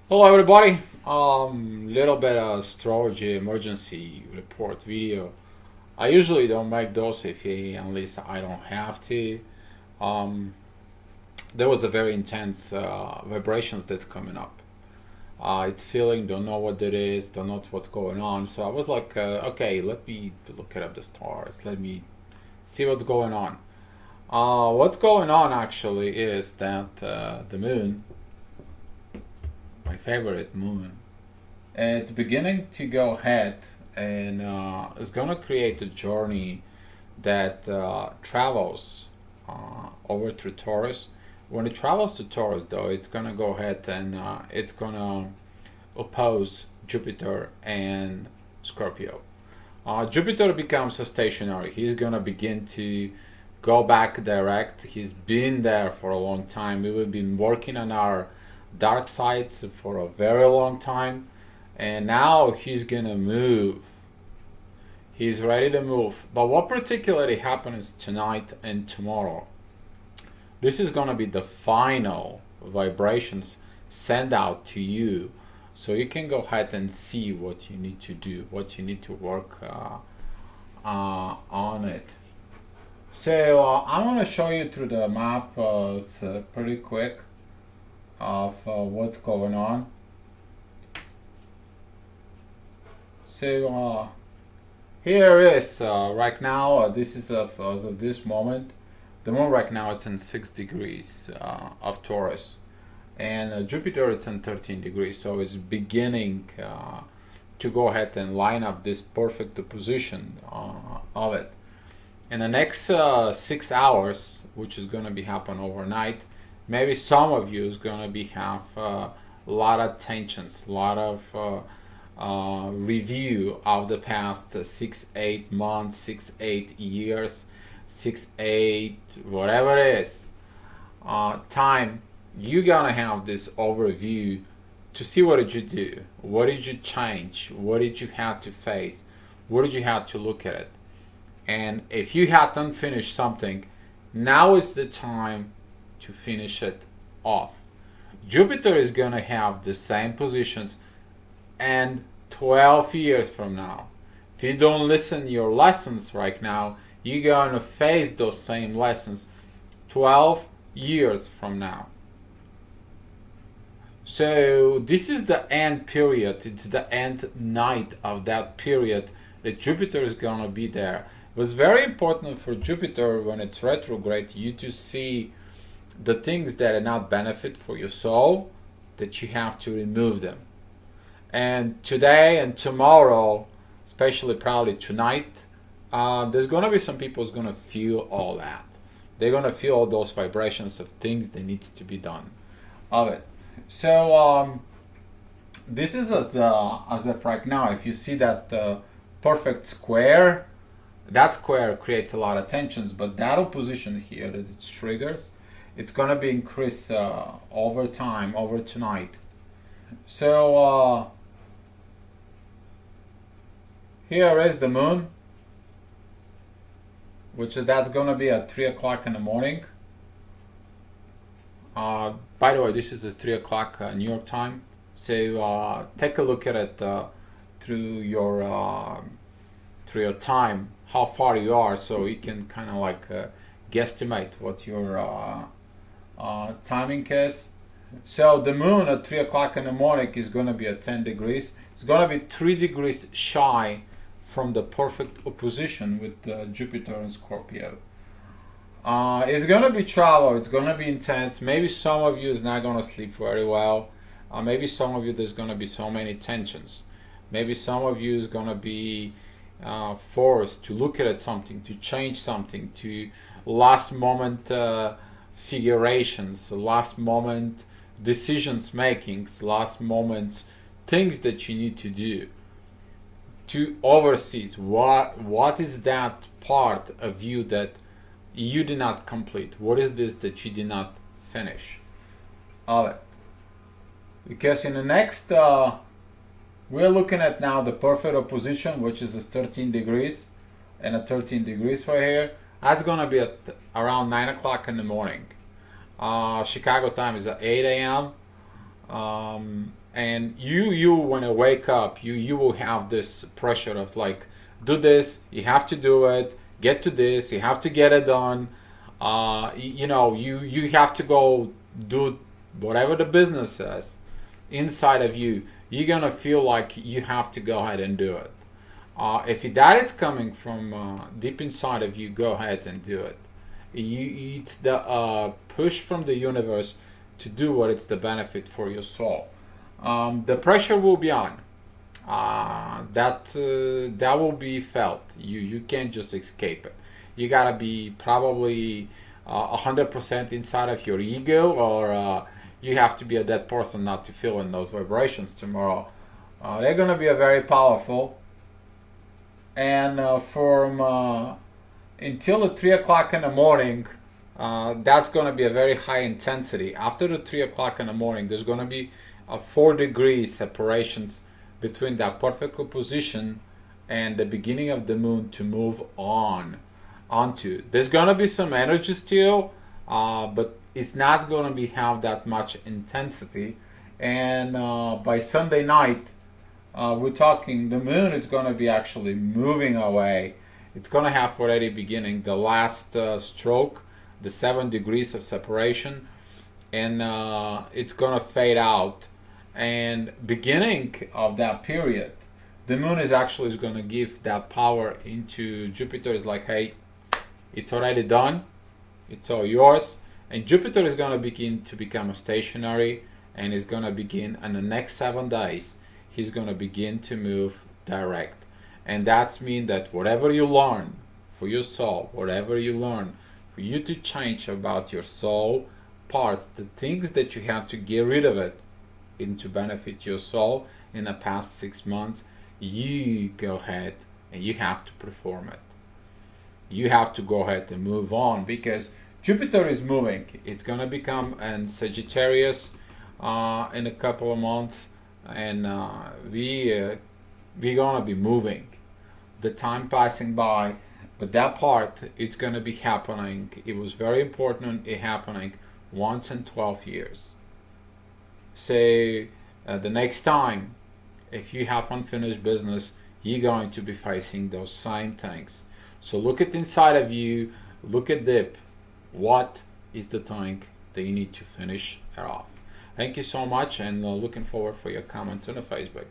Hello everybody. Little bit of astrology emergency report video. I usually don't make those unless I don't have to. Um, there was a very intense vibrations that's coming up. It's feeling, don't know what it is, don't know what's going on. So I was like, okay, let me look at the stars. Let me see what's going on. What's going on actually is that the moon, my favorite moon, it's beginning to go ahead and it's going to create a journey that travels over to Taurus. When it travels to Taurus, though, it's going to go ahead and it's going to oppose Jupiter and Scorpio. Jupiter becomes a stationary. He's going to begin to go back direct. He's been there for a long time. We've been working on our dark sides for a very long time, and now he's gonna move. He's ready to move. But what particularly happens tonight and tomorrow? This is gonna be the final vibrations sent out to you, so you can go ahead and see what you need to do, what you need to work on it. So I'm gonna show you through the map pretty quick of what's going on. So here is right now. This is as of this moment. The moon right now it's in 6 degrees of Taurus, and Jupiter it's in 13 degrees. So it's beginning to go ahead and line up this perfect position of it. In the next 6 hours, which is going to be happen overnight, maybe some of you is going to be have a lot of tensions, a lot of review of the past 6 8 months, 6 8 years, 6 8 whatever it is time. You're gonna have this overview to see what did you do, what did you change, what did you have to face, what did you have to look at it, and if you had unfinished something, now is the time to finish it off. Jupiter is going to have the same positions and 12 years from now. If you don't listen your lessons right now, you're going to face those same lessons 12 years from now. So this is the end period. It's the end night of that period that Jupiter is going to be there. It was very important for Jupiter when it's retrograde you to see the things that are not benefit for your soul, that you have to remove them. And today and tomorrow, especially probably tonight, there's gonna be some people who's gonna feel all that. They're gonna feel all those vibrations of things that need to be done of it. So this is as of right now. If you see that perfect square, that square creates a lot of tensions, but that opposition here that it triggers, it's gonna be increased over time, over tonight. So here is the moon, which is that's gonna be at 3 o'clock in the morning. By the way, this is 3 o'clock New York time. So take a look at it through your time, how far you are, so you can kind of like guesstimate what your timing is. So the moon at 3 o'clock in the morning is going to be at 10 degrees. It's going to be 3 degrees shy from the perfect opposition with Jupiter and Scorpio. It's going to be travel. It's going to be intense. Maybe some of you is not going to sleep very well. Maybe some of you there's going to be so many tensions. Maybe some of you is going to be forced to look at something, to change something, to last moment figurations, last moment decisions makings, last moment things that you need to do to oversee what is that part of you that you did not complete, what is this that you did not finish all it, because in the next we're looking at now the perfect opposition, which is 13 degrees and a 13 degrees right here. That's gonna be at around 9 o'clock in the morning. Chicago time is at 8 a.m. and you when you wake up, you will have this pressure of like, do this, you have to do it, get to this, you have to get it done. You have to go do whatever the business says. Inside of you, you're gonna feel like you have to go ahead and do it. If that is coming from deep inside of you, go ahead and do it. It's the push from the universe to do what it's the benefit for your soul. The pressure will be on. That will be felt. You can't just escape it. You gotta be probably 100% inside of your ego, or you have to be a dead person not to feel in those vibrations tomorrow. They're gonna be a very powerful, and from until the 3 o'clock in the morning, that's going to be a very high intensity. After the 3 o'clock in the morning, there's going to be a 4 degree separations between that perfect position and the beginning of the moon to move on onto. There's going to be some energy still, but it's not going to be have that much intensity. And by Sunday night, we're talking the moon is going to be actually moving away. It's going to have already beginning the last stroke, the 7 degrees of separation, and it's going to fade out. And beginning of that period, the moon is actually going to give that power into Jupiter. Is like, hey, it's already done, it's all yours. And Jupiter is going to begin to become a stationary, and is going to begin in the next 7 days. He's going to begin to move direct. And that's mean that whatever you learn for your soul, whatever you learn for you to change about your soul parts, the things that you have to get rid of it in to benefit your soul in the past 6 months, you go ahead and you have to perform it. You have to go ahead and move on, because Jupiter is moving. It's going to become in Sagittarius in a couple of months, and we're going to be moving. The time passing by, but that part, it's going to be happening. It was very important, it happening once in 12 years. Say the next time, if you have unfinished business, you're going to be facing those same things. So look at inside of you, look at deep. What is the thing that you need to finish it off? Thank you so much, and looking forward for your comments on the Facebook.